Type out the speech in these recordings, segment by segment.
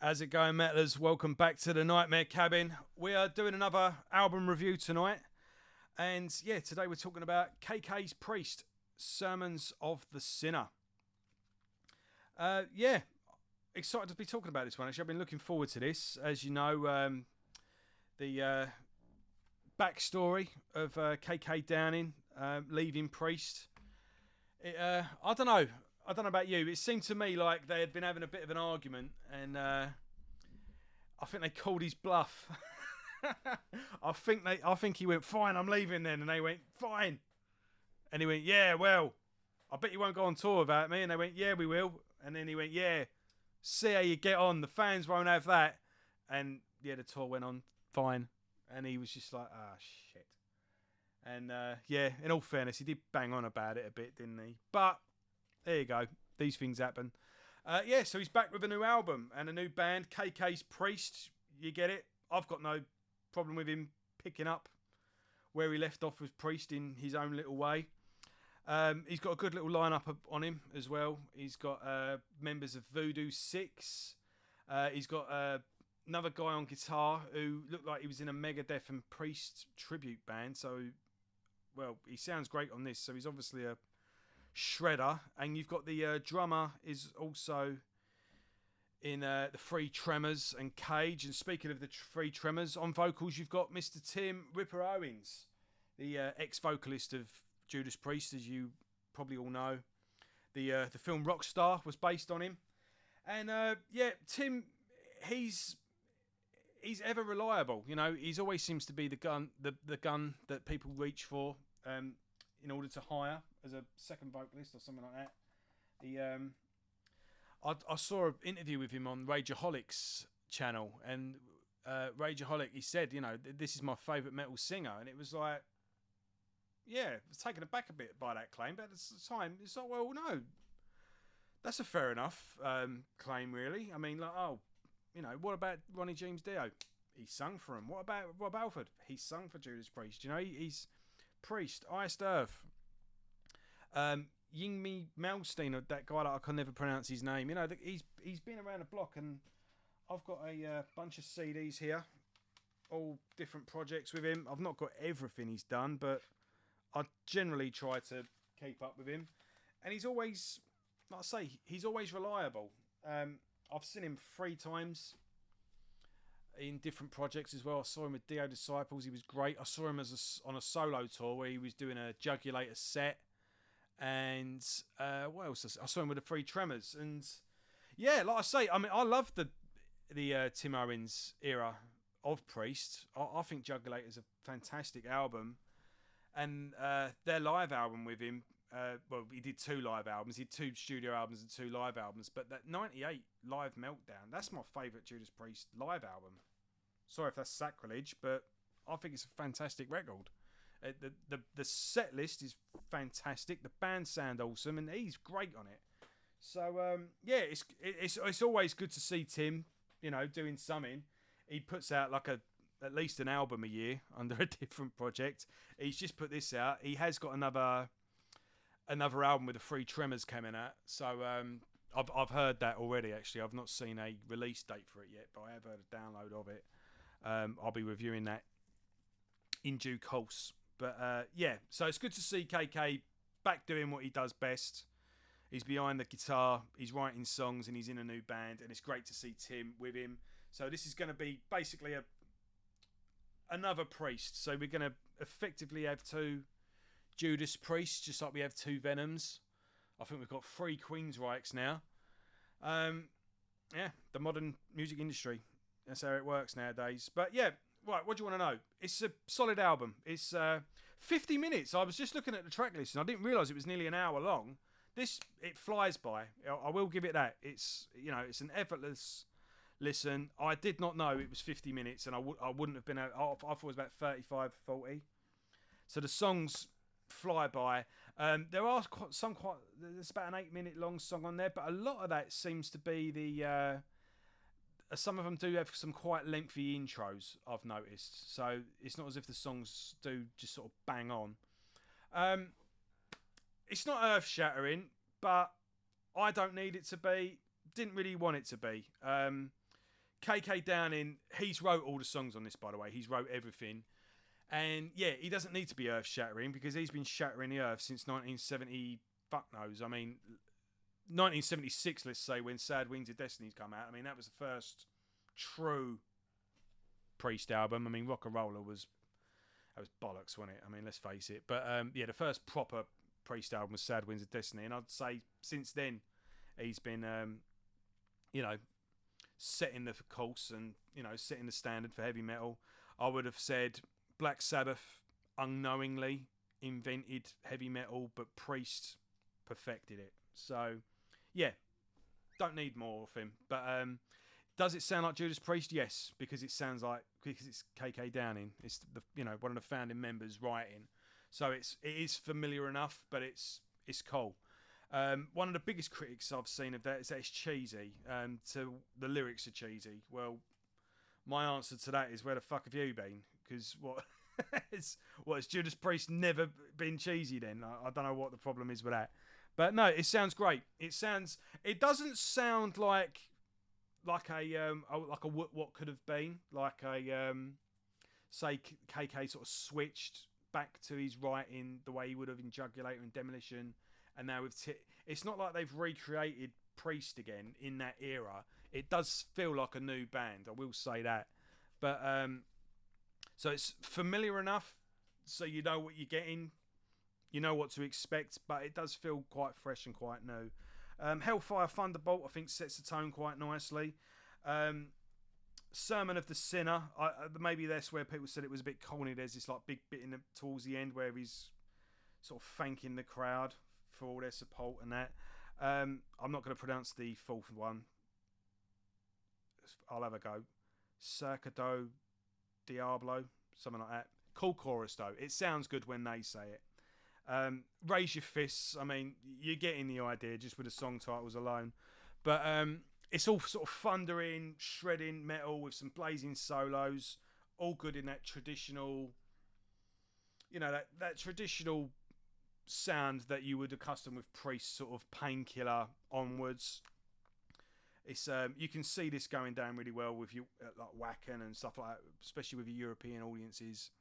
How's it going, metalers? Welcome back to the Nightmare Cabin. We are doing another album review tonight. And yeah, today we're talking about KK's Priest, Sermons of the Sinner. Yeah, excited to be talking about this one. Actually, I've been looking forward to this. As you know, the backstory of KK Downing leaving Priest. I don't know. I don't know about you. It seemed to me like they had been having a bit of an argument, and I think they called his bluff. I think he went, fine, I'm leaving then, and they went, fine, and he went, yeah, well, I bet you won't go on tour without me, and they went, yeah, we will, and then he went, yeah, see how you get on. The fans won't have that, and yeah, the tour went on fine, and he was just like, ah, shit. And yeah, in all fairness, he did bang on about it a bit, didn't he? But there you go. These things happen. Yeah, so he's back with a new album and a new band, KK's Priest. You get it? I've got no problem with him picking up where he left off with Priest in his own little way. He's got a good little lineup on him as well. He's got members of Voodoo 6. He's got another guy on guitar who looked like he was in a Megadeth and Priest tribute band. So, well, he sounds great on this. So he's obviously a shredder. And you've got the drummer is also in the Three Tremors and Cage. And speaking of the Three Tremors, on vocals you've got Mr. Tim Ripper Owens, the ex-vocalist of Judas Priest, as you probably all know. The film Rockstar was based on him. And yeah, Tim, he's ever reliable. You know, he's always seems to be the gun that people reach for in order to hire as a second vocalist or something like that. I saw an interview with him on Rageaholics channel, and Rageaholic, he said, you know, this is my favourite metal singer, and it was like, yeah, I was taken aback a bit by that claim, but at the time, it's like, well, no, that's a fair enough claim, really. I mean, like, oh, you know, what about Ronnie James Dio? He sung for him. What about Rob Halford? He sung for Judas Priest. You know, he's Priest, Iced Earth. Yngwie Malmsteen, that guy that I can never pronounce his name. You know, he's been around the block, and I've got a bunch of CDs here, all different projects with him. I've not got everything he's done, but I generally try to keep up with him. And he's always, like I say, he's always reliable. I've seen him 3 times in different projects as well. I saw him with Dio Disciples. He was great. I saw him on a solo tour where he was doing a Jugulator set. And what else? I saw him with the Three Tremors. And yeah, like I say, I mean, I love the Tim Owens era of Priest. I think Jugulator is a fantastic album. And their live album with him, well, he did 2 live albums. He did 2 studio albums and 2 live albums. But that 98 Live Meltdown, that's my favourite Judas Priest live album. Sorry if that's sacrilege, but I think it's a fantastic record. The set list is fantastic. The band sound awesome, and he's great on it. So yeah, it's always good to see Tim, you know, doing something. He puts out like at least an album a year under a different project. He's just put this out. He has got another album with the Three Tremors coming out. So I've heard that already. Actually, I've not seen a release date for it yet, but I have heard a download of it. I'll be reviewing that in due course. But yeah, so it's good to see KK back doing what he does best. He's behind the guitar, he's writing songs, and he's in a new band, and it's great to see Tim with him. So this is going to be basically another Priest. So we're going to effectively have 2 Judas Priests, just like we have 2 Venoms. I think we've got 3 Queensryches now. Yeah, the modern music industry. That's how it works nowadays. But yeah, right, what do you want to know? It's a solid album. It's 50 minutes. I was just looking at the track list, and I didn't realise it was nearly an hour long. It flies by. I will give it that. It's, you know, it's an effortless listen. I did not know it was 50 minutes, and I wouldn't have been. I thought it was about 35, 40. So the songs fly by. There are there's about an 8-minute long song on there, but a lot of that seems to be the. Some of them do have some quite lengthy intros, I've noticed. So it's not as if the songs do just sort of bang on. It's not earth-shattering, but I don't need it to be. Didn't really want it to be. KK Downing, he's wrote all the songs on this, by the way. He's wrote everything. And yeah, he doesn't need to be earth shattering because he's been shattering the earth since 1970. Fuck knows. I mean, 1976, let's say, when Sad Wings of Destiny's come out. I mean, that was the first true Priest album. I mean, Rock and Roller was bollocks, wasn't it? I mean, let's face it. But yeah, the first proper Priest album was Sad Winds of Destiny, and I'd say since then he's been, setting the course and setting the standard for heavy metal. I would have said Black Sabbath unknowingly invented heavy metal, but Priest perfected it. So yeah, don't need more of him. But does it sound like Judas Priest? Yes, because it's KK Downing. It's one of the founding members writing. So it is familiar enough, but it's cool. One of the biggest critics I've seen of that is that it's cheesy. So the lyrics are cheesy. Well, my answer to that is, where the fuck have you been? Because has Judas Priest never been cheesy then? I don't know what the problem is with that. But no, it sounds great. It doesn't sound like a what could have been, like a say KK sort of switched back to his writing the way he would have in Jugulator and Demolition, and now with it's not like they've recreated Priest again in that era. It does feel like a new band, I will say that. But so it's familiar enough, so you know what you're getting, you know what to expect, but it does feel quite fresh and quite new. Hellfire Thunderbolt, I think, sets the tone quite nicely. Sermon of the Sinner, maybe that's where people said it was a bit corny. There's this like big bit towards the end where he's sort of thanking the crowd for all their support and that. I'm not going to pronounce the fourth one. I'll have a go. Cercado Diablo, something like that. Cool chorus though. It sounds good when they say it. Raise Your Fists. I mean, you're getting the idea just with the song titles alone. But it's all sort of thundering, shredding metal with some blazing solos. All good in that traditional, that traditional sound that you would accustom with Priest, sort of Painkiller onwards. It's you can see this going down really well with you like Wacken and stuff like that, especially with your European audiences.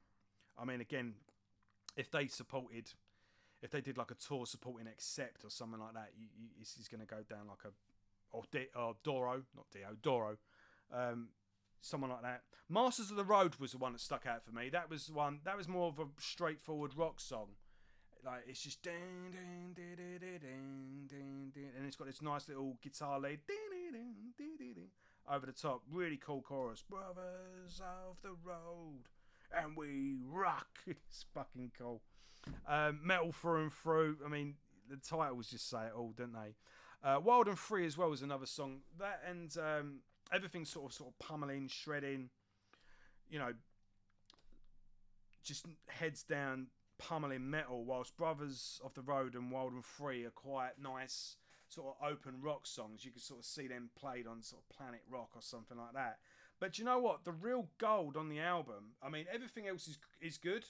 I mean, again, if they did like a tour supporting Accept or something like that, this is going to go down like Doro, not Dio, Doro, someone like that. Masters of the Road was the one that stuck out for me. That was more of a straightforward rock song. Like, it's just ding, ding, ding, ding, ding, ding, ding, and it's got this nice little guitar lead over the top. Really cool chorus. Brothers of the road, and we rock. It's fucking cool. Metal through and through. I mean, the titles just say it all, don't they? Wild and Free as well is another song. That and everything sort of pummeling, shredding. Just heads down, pummeling metal, whilst Brothers of the Road and Wild and Free are quite nice sort of open rock songs. You can sort of see them played on sort of Planet Rock or something like that. But you know what? The real gold on the album, I mean, everything else is good,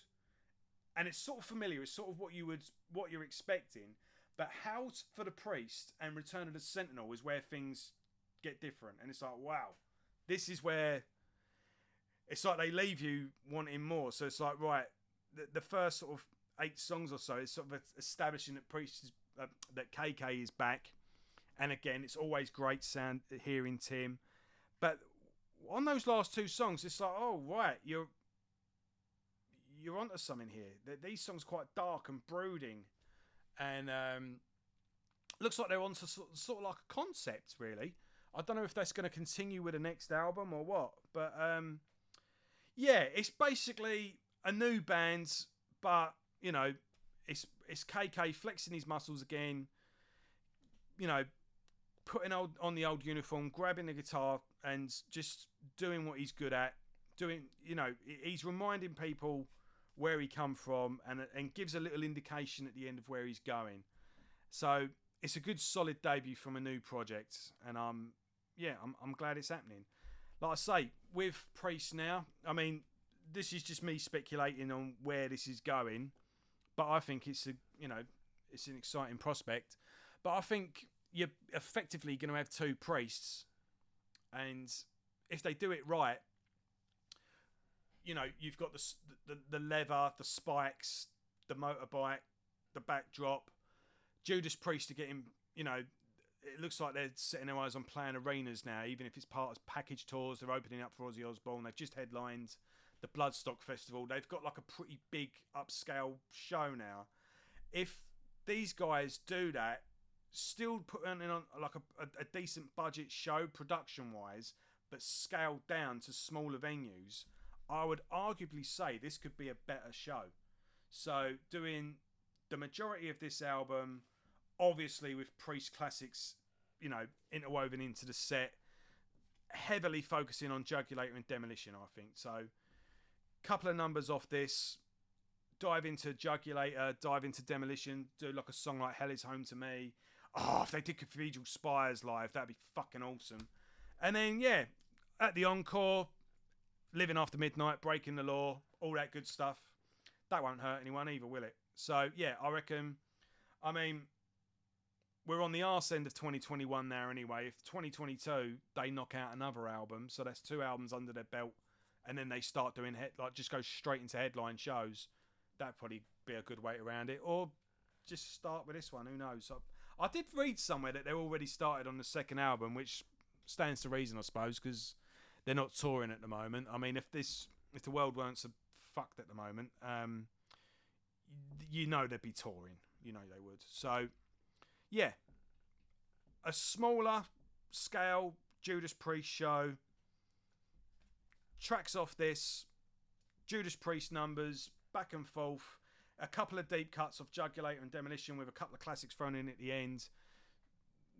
and it's sort of familiar. It's sort of what you're expecting. But House for the Priest and Return of the Sentinel is where things get different, and it's like, wow, this is where it's like they leave you wanting more. So it's like, right, the first sort of 8 songs or so is sort of establishing that Priest is, that KK is back, and again, it's always great sound hearing Tim. But on those last 2 songs, it's like, oh right, you're onto something here. These songs are quite dark and brooding, and looks like they're onto sort of like a concept, really. I don't know if that's going to continue with the next album or what, but yeah, it's basically a new band, but it's KK flexing his muscles again, putting on the old uniform, grabbing the guitar, and just doing what he's good at. He's reminding people where he come from, and gives a little indication at the end of where he's going. So it's a good solid debut from a new project, and I'm glad it's happening. Like I say, with Priest now, I mean, this is just me speculating on where this is going, but I think it's an exciting prospect. But I think you're effectively going to have 2 Priests, and if they do it right, you know, you've got the leather, the spikes, the motorbike, the backdrop. Judas Priest are getting, you know, it looks like they're setting their eyes on playing arenas now, even if it's part of package tours. They're opening up for Ozzy Osbourne. They've just headlined the Bloodstock Festival. They've got like a pretty big upscale show now. If these guys do that, still putting on like a decent budget show production-wise, but scaled down to smaller venues, I would arguably say this could be a better show. So doing the majority of this album, obviously with Priest classics, you know, interwoven into the set, heavily focusing on Jugulator and Demolition, I think. So, couple of numbers off this, dive into Jugulator, dive into Demolition, do like a song like Hell Is Home to Me. Oh, if they did Cathedral Spires live, that'd be fucking awesome. And then, yeah, at the encore, Living After Midnight, Breaking the Law, all that good stuff. That won't hurt anyone either, will it? So, yeah, I reckon, I mean, we're on the arse end of 2021 now anyway. If 2022, they knock out another album, so that's 2 albums under their belt, and then they start doing, just go straight into headline shows, that'd probably be a good way around it. Or just start with this one, who knows? I did read somewhere that they're already started on the second album, which stands to reason, I suppose, because they're not touring at the moment. I mean, if the world weren't so fucked at the moment, you know they'd be touring. You know they would. So, yeah, a smaller scale Judas Priest show. Tracks off this, Judas Priest numbers, back and forth. A couple of deep cuts of Jugulator and Demolition with a couple of classics thrown in at the end.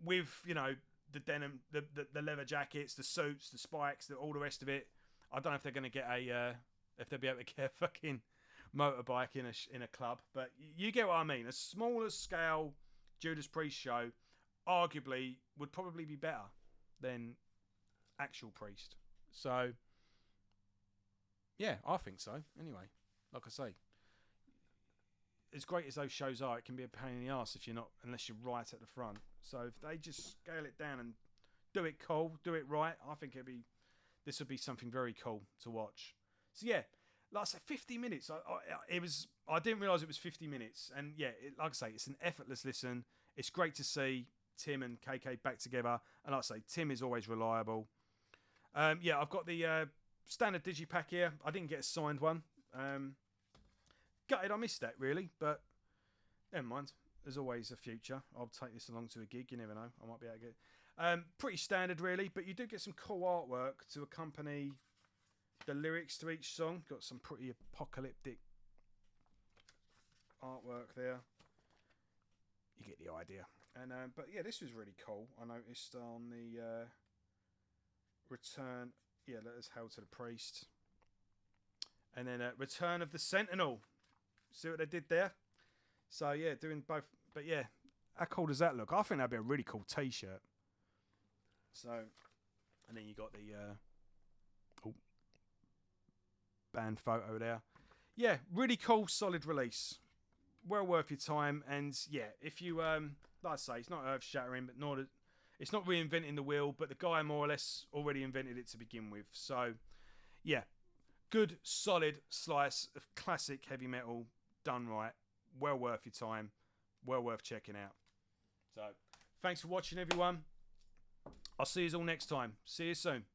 With, you know, the denim, the leather jackets, the suits, the spikes, all the rest of it. I don't know if they're going to get if they'll be able to get a fucking motorbike in a club, but you get what I mean. A smaller scale Judas Priest show arguably would probably be better than actual Priest. So yeah, I think so. Anyway, like I say, as great as those shows are, it can be a pain in the arse unless you're right at the front. So if they just scale it down and do it cool, do it right, I think this would be something very cool to watch. So yeah, like I said, 50 minutes. I didn't realise it was 50 minutes, and yeah, like I say, it's an effortless listen. It's great to see Tim and KK back together, and like I say, Tim is always reliable. Yeah, I've got the standard digipack here. I didn't get a signed one. Gutted I missed that, really, but never mind. There's always a future. I'll take this along to a gig. You never know. I might be able to get it. Pretty standard, really, but you do get some cool artwork to accompany the lyrics to each song. Got some pretty apocalyptic artwork there. You get the idea. And but yeah, this was really cool. I noticed on the Return. Yeah, Letters Held to the Priest. And then Return of the Sentinel. See what they did there? So yeah, doing both. But yeah, how cool does that look? I think that'd be a really cool T-shirt. So, and then you got the band photo there. Yeah, really cool, solid release. Well worth your time. And yeah, if you like I say, it's not earth-shattering, but it's not reinventing the wheel. But the guy more or less already invented it to begin with. So yeah, good, solid slice of classic heavy metal done right. Well worth your time. Well worth checking out. So, thanks for watching, everyone. I'll see you all next time. See you soon.